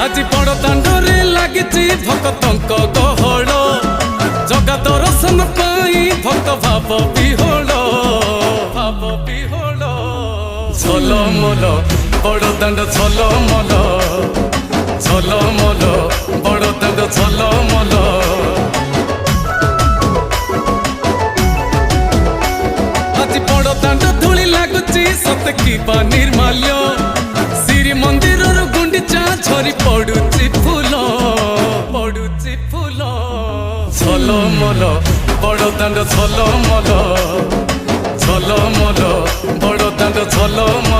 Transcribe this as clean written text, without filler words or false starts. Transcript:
आज बड़ दांडरे लागिची भक्तंक गहळ जगा दर्शन पाई भक्त भाव विहोल झलमल बड़ दांड झलमल झलमल बड़ दांड झलमल आज बड़ दांड धूली लागुची सत कि निर्माल्य श्री मंदिर गुंडीचा झरी पड़ुची फूल झलमल बड़ दांड झलमल झलमल बड़ दांड झलमल।